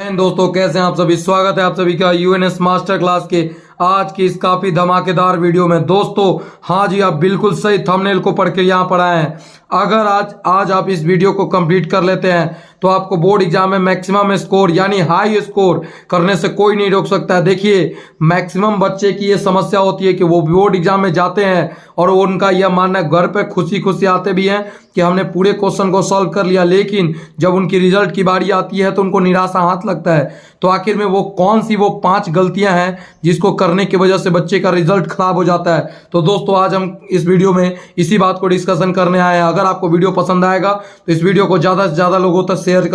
दोस्तों कैसे हैं आप सभी। स्वागत है आप सभी का यूएनएस मास्टर क्लास के आज की इस काफी धमाकेदार वीडियो में। दोस्तों हाँ जी, आप बिल्कुल सही थंबनेल को पढ़ के यहाँ पर आए हैं। अगर आज आप इस वीडियो को कंप्लीट कर लेते हैं तो आपको बोर्ड एग्जाम में मैक्सिमम स्कोर यानी हाई स्कोर करने से कोई नहीं रोक सकता है। देखिए, मैक्सिमम बच्चे की ये समस्या होती है कि वो बोर्ड एग्जाम में जाते हैं और उनका यह मानना है, घर पे खुशी खुशी आते भी हैं कि हमने पूरे क्वेश्चन को सॉल्व कर लिया, लेकिन जब उनकी रिजल्ट की बारी आती है तो उनको निराशा हाथ लगता है। तो आखिर में वो कौन सी वो 5 गलतियां हैं जिसको करने की वजह से बच्चे का रिजल्ट खराब हो जाता है। तो दोस्तों आज हम इस वीडियो में इसी बात को डिस्कशन करने आए हैं। अगर आपको वीडियो पसंद आएगा तो इस वीडियो को ज़्यादा से ज़्यादा लोगों तक शेयर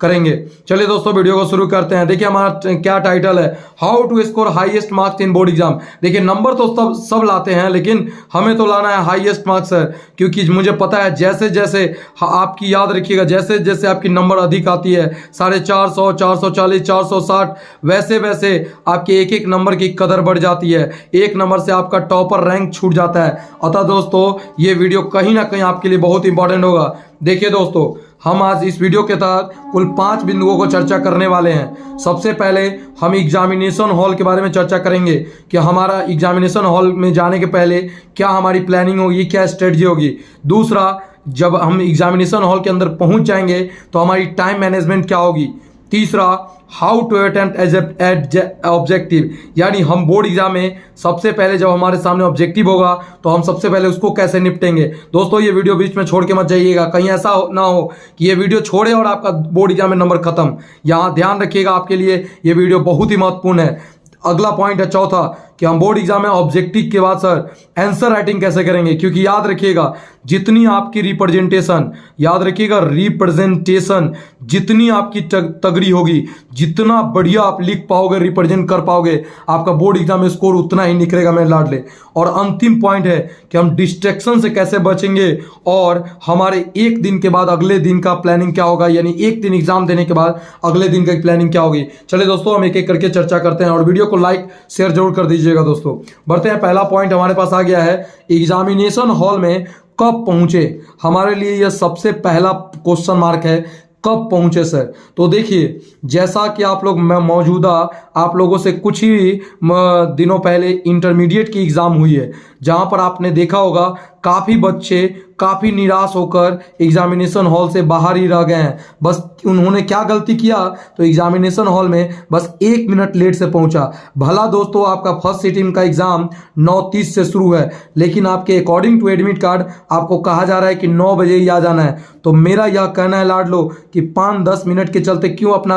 करेंगे। चलिए दोस्तों वीडियो को शुरू करते हैं। देखिए हमारा क्या टाइटल है, how to score highest marks in board exam. देखिए नंबर तो सब लाते हैं, लेकिन हमें तो लाना है हाईएस्ट मार्क्स है, क्योंकि मुझे पता है जैसे जैसे आपकी याद रखिएगा, जैसे जैसे आपकी नंबर अधिक आती है 450, 440, 460, वैसे वैसे आपके एक एक नंबर की कदर बढ़ जाती है। एक नंबर से आपका टॉपर रैंक छूट जाता है। अतः दोस्तों ये वीडियो कहीं ना कहीं आपके लिए बहुत इंपॉर्टेंट होगा। देखिए दोस्तों, हम आज इस वीडियो के तहत कुल 5 बिंदुओं को चर्चा करने वाले हैं। सबसे पहले हम एग्जामिनेशन हॉल के बारे में चर्चा करेंगे कि हमारा एग्जामिनेशन हॉल में जाने के पहले क्या हमारी प्लानिंग होगी, क्या स्ट्रेटजी होगी। दूसरा, जब हम एग्जामिनेशन हॉल के अंदर पहुंच जाएंगे तो हमारी टाइम मैनेजमेंट क्या होगी। तीसरा, how to attempt at objective, यानी हम बोर्ड एग्जाम में सबसे पहले जब हमारे सामने ऑब्जेक्टिव होगा तो हम सबसे पहले उसको कैसे निपटेंगे। दोस्तों ये वीडियो बीच में छोड़ के मत जाइएगा, कहीं ऐसा ना हो कि ये वीडियो छोड़े और आपका बोर्ड एग्जाम में नंबर खत्म। यहाँ ध्यान रखिएगा, आपके लिए ये वीडियो बहुत ही महत्वपूर्ण है। अगला पॉइंट है चौथा कि हम बोर्ड एग्जाम में ऑब्जेक्टिव के बाद सर आंसर राइटिंग कैसे करेंगे, क्योंकि याद रखिएगा जितनी आपकी रिप्रेजेंटेशन, याद रखिएगा रिप्रेजेंटेशन जितनी आपकी तगड़ी होगी, जितना बढ़िया आप लिख पाओगे, रिप्रेजेंट कर पाओगे, आपका बोर्ड एग्जाम में स्कोर उतना ही निकलेगा मेरे लाडले। और अंतिम पॉइंट है कि हम डिस्ट्रैक्शन से कैसे बचेंगे और हमारे एक दिन के बाद अगले दिन का प्लानिंग क्या होगा, यानी एक दिन एग्जाम देने के बाद अगले दिन की प्लानिंग क्या होगी। चलिए दोस्तों हम एक एक करके चर्चा करते हैं और वीडियो को लाइक शेयर जरूर कर दीजिएगा। दोस्तों बढ़ते हैं, पहला पॉइंट हमारे पास आ गया है, एग्जामिनेशन हॉल में कब पहुंचे। हमारे लिए यह सबसे पहला क्वेश्चन मार्क है, कब पहुंचे सर। तो देखिए जैसा कि आप लोग मौजूदा आप लोगों से कुछ ही दिनों पहले इंटरमीडिएट की एग्जाम हुई है, जहां पर आपने देखा होगा काफ़ी बच्चे काफ़ी निराश होकर एग्जामिनेशन हॉल से बाहर ही रह गए हैं। बस उन्होंने क्या गलती किया, तो एग्जामिनेशन हॉल में बस 1 मिनट लेट से पहुंचा। भला दोस्तों आपका फर्स्ट सिटिंग का एग्जाम 9:30 से शुरू है, लेकिन आपके अकॉर्डिंग टू एडमिट कार्ड आपको कहा जा रहा है कि 9 बजे ही आ जाना है। तो मेरा यह कहना है लाड लो कि 5-10 मिनट के चलते क्यों अपना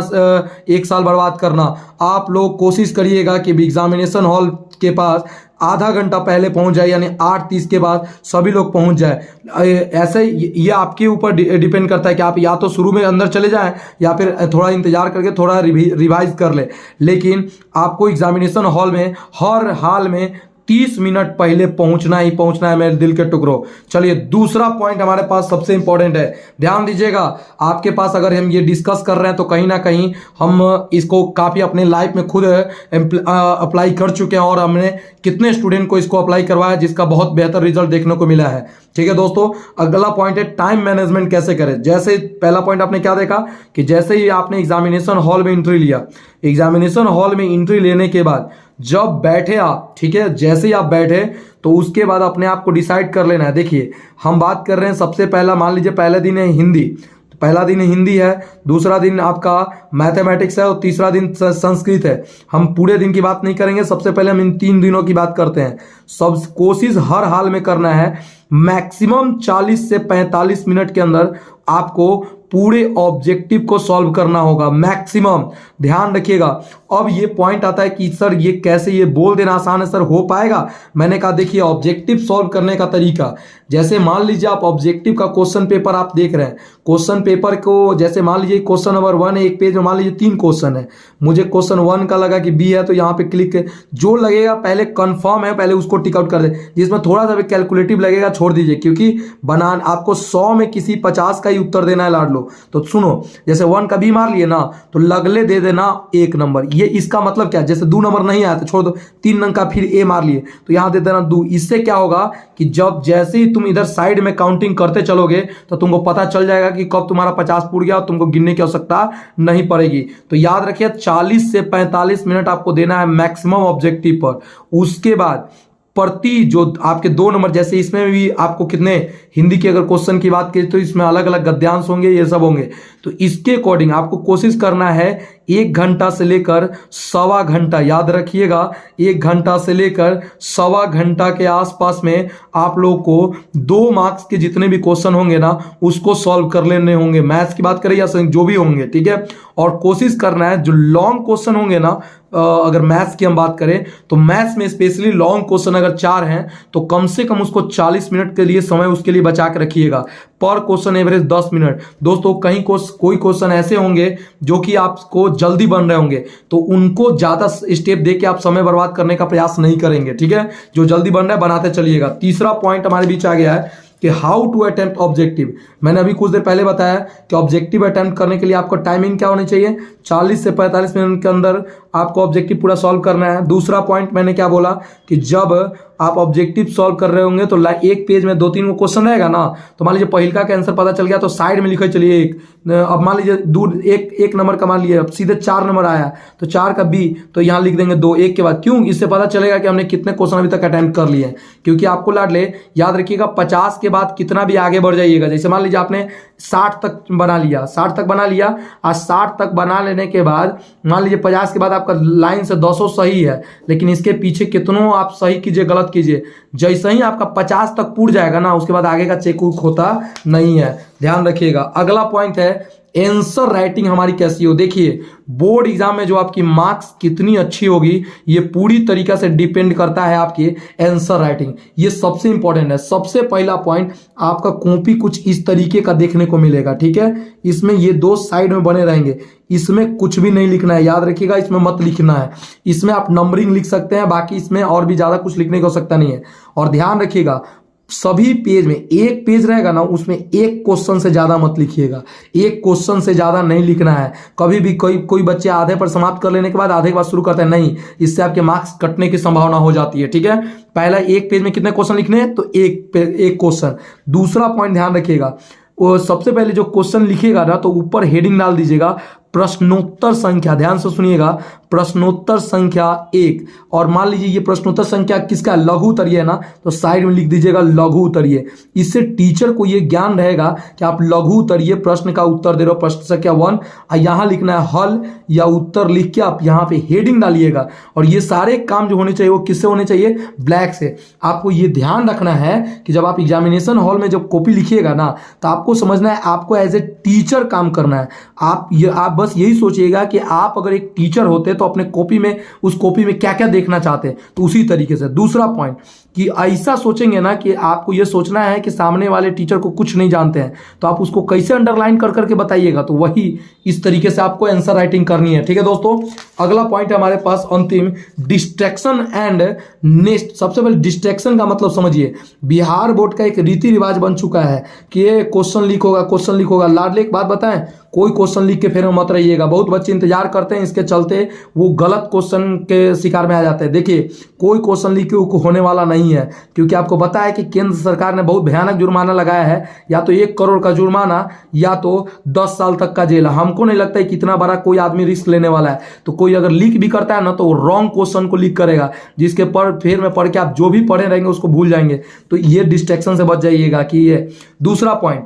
1 साल बर्बाद करना। आप लोग कोशिश करिएगा कि एग्जामिनेशन हॉल के पास आधा घंटा पहले पहुंच जाए, यानी 8:30 के बाद सभी लोग पहुंच जाए। ऐसे ये आपके ऊपर डिपेंड करता है कि आप या तो शुरू में अंदर चले जाएं या फिर थोड़ा इंतजार करके थोड़ा रिवाइज कर ले, लेकिन आपको एग्जामिनेशन हॉल में हर हाल में 30 मिनट पहले पहुंचना ही पहुंचना है मेरे दिल के टुकड़ों। चलिए दूसरा पॉइंट हमारे पास सबसे इंपॉर्टेंट है, ध्यान दीजिएगा। आपके पास अगर हम ये डिस्कस कर रहे हैं तो कहीं ना कहीं हम इसको काफ़ी अपने लाइफ में खुद अप्लाई कर चुके हैं और हमने कितने स्टूडेंट को इसको अप्लाई करवाया जिसका बहुत बेहतर रिजल्ट देखने को मिला है। ठीक है दोस्तों, अगला पॉइंट है टाइम मैनेजमेंट कैसे करें। जैसे पहला पॉइंट आपने क्या देखा कि जैसे ही आपने एग्जामिनेशन हॉल में एंट्री लिया, एग्जामिनेशन हॉल में एंट्री लेने के बाद जब बैठे आप, ठीक है, जैसे ही आप बैठे तो उसके बाद अपने आप को डिसाइड कर लेना है। देखिए हम बात कर रहे हैं सबसे पहला, मान लीजिए पहले दिन है हिंदी, तो पहला दिन हिंदी है, दूसरा दिन आपका मैथमेटिक्स है और तीसरा दिन संस्कृत है। हम पूरे दिन की बात नहीं करेंगे, सबसे पहले हम इन 3 दिनों की बात करते हैं। सब कोशिश हर हाल में करना है मैक्सिमम 40 से 45 मिनट के अंदर आपको पूरे ऑब्जेक्टिव को सॉल्व करना होगा, मैक्सिमम। ध्यान रखिएगा। अब ये पॉइंट आता है कि सर ये कैसे, ये बोल देना आसान है सर, हो पाएगा। मैंने कहा देखिए ऑब्जेक्टिव सॉल्व करने का तरीका, जैसे मान लीजिए आप ऑब्जेक्टिव का क्वेश्चन पेपर आप देख रहे हैं, क्वेश्चन पेपर को जैसे मान लीजिए क्वेश्चन नंबर 1 है, एक पेज में मान लीजिए 3 क्वेश्चन है, मुझे क्वेश्चन 1 का लगा कि बी है तो यहाँ पे क्लिक जो लगेगा पहले कंफर्म है पहले उसको टिक आउट कर दे, जिसमें थोड़ा सा भी कैलकुलेटिव लगेगा छोड़ दीजिए, क्योंकि बनान आपको 100 में किसी 50 का ही उत्तर देना है लाड लो। तो सुनो, जैसे 1 का बी मार लिए ना, तो लगले दे देना 1 नंबर। ये इसका मतलब क्या, जैसे 2 नंबर नहीं आया तो छोड़ दो, 3 अंक का फिर ए मार लिए तो यहां दे देना 2। इससे क्या होगा कि जब जैसे ही तुम इधर साइड में काउंटिंग करते चलोगे तो तुमको पता चल जाएगा कि कब तुम्हारा 50 पूर गया और तुमको गिनने की आवश्यकता नहीं पड़ेगी। तो याद रखिए 40 से 45 मिनट आपको देना है मैक्सिमम ऑब्जेक्टिव पर। उसके बाद प्रति जो आपके 2 नंबर, जैसे इसमें भी आपको कितने, हिंदी के अगर क्वेश्चन की बात करें तो इसमें अलग अलग गद्यांश होंगे, ये सब होंगे। तो इसके अकॉर्डिंग आपको कोशिश करना है 1 घंटा से लेकर 1.25 घंटा, याद रखिएगा 1 घंटा से लेकर 1.25 घंटा के आसपास में आप लोग को 2 मार्क्स के जितने भी क्वेश्चन होंगे ना उसको सॉल्व कर लेने होंगे, मैथ्स की बात करें या जो भी होंगे, ठीक है। और कोशिश करना है जो लॉन्ग क्वेश्चन होंगे ना, अगर मैथ्स की हम बात करें तो मैथ्स में स्पेशली लॉन्ग क्वेश्चन अगर 4 हैं तो कम से कम उसको 40 मिनट के लिए समय उसके लिए बचा के रखिएगा। पर क्वेश्चन एवरेज 10 मिनट। दोस्तों कहीं कोई क्वेश्चन ऐसे होंगे जो कि आपको जल्दी बन रहे होंगे तो उनको ज्यादा स्टेप दे के आप समय बर्बाद करने का प्रयास नहीं करेंगे, ठीक है। जो जल्दी बन रहा है बनाते चलिएगा। तीसरा पॉइंट हमारे बीच आ गया है कि हाउ टू अटेम्प्ट ऑब्जेक्टिव। मैंने अभी कुछ देर पहले बताया कि ऑब्जेक्टिव अटेम्प्ट करने के लिए आपको टाइमिंग क्या होनी चाहिए, 40 से 45 मिनट के अंदर आपको ऑब्जेक्टिव पूरा सॉल्व करना है। दूसरा पॉइंट मैंने क्या बोला कि जब आप ऑब्जेक्टिव सॉल्व कर रहे होंगे तो एक पेज में 2-3 क्वेश्चन रहेगा ना, तो मान लीजिए पहिलका का आंसर पता चल गया तो साइड में लिखे चलिए एक, अब मान लीजिए दूर एक नंबर का मान लिया, अब सीधे 4 नंबर आया तो 4 का बी, तो यहाँ लिख देंगे 2 1 के बाद। क्यों, इससे पता चलेगा कि हमने कितने क्वेश्चन अभी तक अटेम्प्ट कर लिए हैं। क्योंकि आपको लाडले याद रखिएगा 50 के बाद कितना भी आगे बढ़ जाइएगा, जैसे मान लीजिए आपने 60 तक बना लिया, 60 तक बना लिया और 60 तक बना लेने के बाद मान लीजिए 50 के बाद आपका लाइन से 200 सही है, लेकिन इसके पीछे कितनों आप सही कीजिए गलत कीजिए, जैसे ही आपका 50 तक पूर जाएगा ना उसके बाद आगे का चेक होता नहीं है, ध्यान रखिएगा। अगला पॉइंट है आंसर राइटिंग हमारी कैसी हो। देखिए बोर्ड एग्जाम में जो आपकी मार्क्स कितनी अच्छी होगी ये पूरी तरीका से डिपेंड करता है आपकी आंसर राइटिंग। ये सबसे इंपॉर्टेंट है। सबसे पहला पॉइंट, आपका कॉपी कुछ इस तरीके का देखने को मिलेगा, ठीक है। इसमें ये 2 साइड में बने रहेंगे, इसमें कुछ भी नहीं लिखना है, याद रखिएगा इसमें मत लिखना है। इसमें आप नंबरिंग लिख सकते हैं, बाकी इसमें और भी ज्यादा कुछ लिखने की आवश्यकता नहीं है। और ध्यान रखिएगा सभी पेज में एक पेज रहेगा ना उसमें एक क्वेश्चन से ज्यादा मत लिखिएगा, एक क्वेश्चन से ज्यादा नहीं लिखना है। कभी भी कोई बच्चे आधे पर समाप्त कर लेने के बाद आधे के बाद शुरू करते हैं, नहीं, इससे आपके मार्क्स कटने की संभावना हो जाती है, ठीक है। पहला एक पेज में कितने क्वेश्चन लिखने हैं, तो एक क्वेश्चन। दूसरा पॉइंट ध्यान रखिएगा, वो सबसे पहले जो क्वेश्चन लिखिएगा ना तो ऊपर हेडिंग डाल दीजिएगा प्रश्नोत्तर संख्या, ध्यान से सुनिएगा, प्रश्नोत्तर संख्या 1। और मान लीजिए ये प्रश्नोत्तर संख्या किसका, लघु उत्तरीय है ना, तो साइड में लिख दीजिएगा लघु उत्तरीय। इससे टीचर को ये ज्ञान रहेगा कि आप लघु उत्तरीय प्रश्न का उत्तर दे रहे हो, प्रश्न संख्या 1, और यहाँ लिखना है हल या उत्तर लिख के आप यहाँ पे हेडिंग डालिएगा। और ये सारे काम जो होने चाहिए वो किससे होने चाहिए, ब्लैक से। आपको ये ध्यान रखना है कि जब आप एग्जामिनेशन हॉल में जब कॉपी लिखिएगा ना तो आपको समझना है आपको एज ए टीचर काम करना है। आप बस यही सोचिएगा कि आप अगर एक टीचर होते तो अपने कॉपी में, उस कॉपी में क्या क्या देखना चाहते हैं, तो उसी तरीके से। दूसरा पॉइंट कि ऐसा सोचेंगे ना कि आपको यह सोचना है कि सामने वाले टीचर को कुछ नहीं जानते हैं तो आप उसको कैसे अंडरलाइन कर करके बताइएगा, तो वही इस तरीके से आपको आंसर राइटिंग करनी है, ठीक है दोस्तों। अगला पॉइंट है हमारे पास अंतिम, डिस्ट्रैक्शन एंड नेक्स्ट। सबसे पहले डिस्ट्रैक्शन का मतलब समझिए, बिहार बोर्ड का एक रीति रिवाज बन चुका है कि ये क्वेश्चन लीक होगा, क्वेश्चन लीक होगा। लाडले एक बात बताएं, कोई क्वेश्चन लिख के फिर मत रहिएगा, बहुत बच्चे इंतजार करते हैं, इसके चलते वो गलत क्वेश्चन के शिकार में आ जाते हैं। देखिए कोई क्वेश्चन लीक होने वाला नहीं है, क्योंकि आपको पता है कि केंद्र सरकार ने बहुत भयानक जुर्माना लगाया है, या तो 1 करोड़ का जुर्माना या तो 10 साल तक का जेल। हमको नहीं लगता है कि इतना बड़ा कोई आदमी रिस्क लेने वाला है। तो कोई अगर लीक भी करता है ना तो वो रॉन्ग क्वेश्चन को लीक करेगा, जिसके पर फिर में पढ़ के आप जो भी पढ़े रहेंगे उसको भूल जाएंगे। तो ये डिस्ट्रैक्शन से बच जाइएगा कि ये। दूसरा पॉइंट,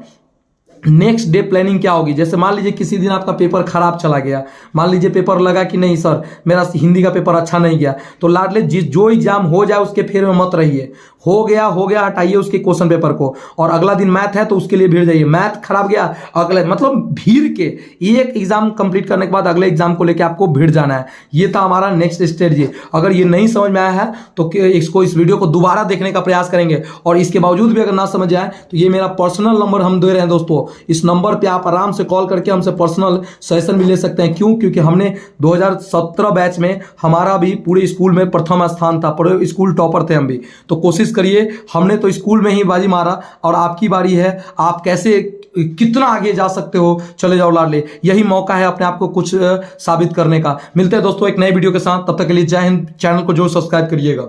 नेक्स्ट डे प्लानिंग क्या होगी। जैसे मान लीजिए किसी दिन आपका पेपर खराब चला गया, मान लीजिए पेपर लगा कि नहीं सर मेरा हिंदी का पेपर अच्छा नहीं गया, तो लाडले जो एग्जाम हो जाए उसके फेर में मत रहिए। हो गया हटाइए उसके क्वेश्चन पेपर को, और अगला दिन मैथ है तो उसके लिए भीड़ जाइए। मैथ खराब गया, अगले मतलब भीड़ के एक एग्जाम कंप्लीट करने के बाद अगले एग्जाम को लेकर आपको भीड़ जाना है। ये था हमारा नेक्स्ट स्ट्रेटजी। अगर ये नहीं समझ में आया है तो इस वीडियो को दोबारा देखने का प्रयास करेंगे, और इसके बावजूद भी अगर ना समझ आए तो ये मेरा पर्सनल नंबर हम दे रहे हैं दोस्तों, इस नंबर पे आप आराम से कॉल करके हमसे पर्सनल सजेशन भी ले सकते हैं। क्यों? क्योंकि हमने 2017 बैच में हमारा भी पूरे स्कूल में प्रथम स्थान था, पूरे स्कूल टॉपर थे हम भी। तो कोशिश करिए, हमने तो स्कूल में ही बाजी मारा और आपकी बारी है, आप कैसे कितना आगे जा सकते हो, चले जाओ लाडले, यही मौका है अपने आप को कुछ साबित करने का। मिलते हैं दोस्तों एक नए वीडियो के साथ, तब तक के लिए जय हिंद। चैनल को जरूर सब्सक्राइब करिएगा।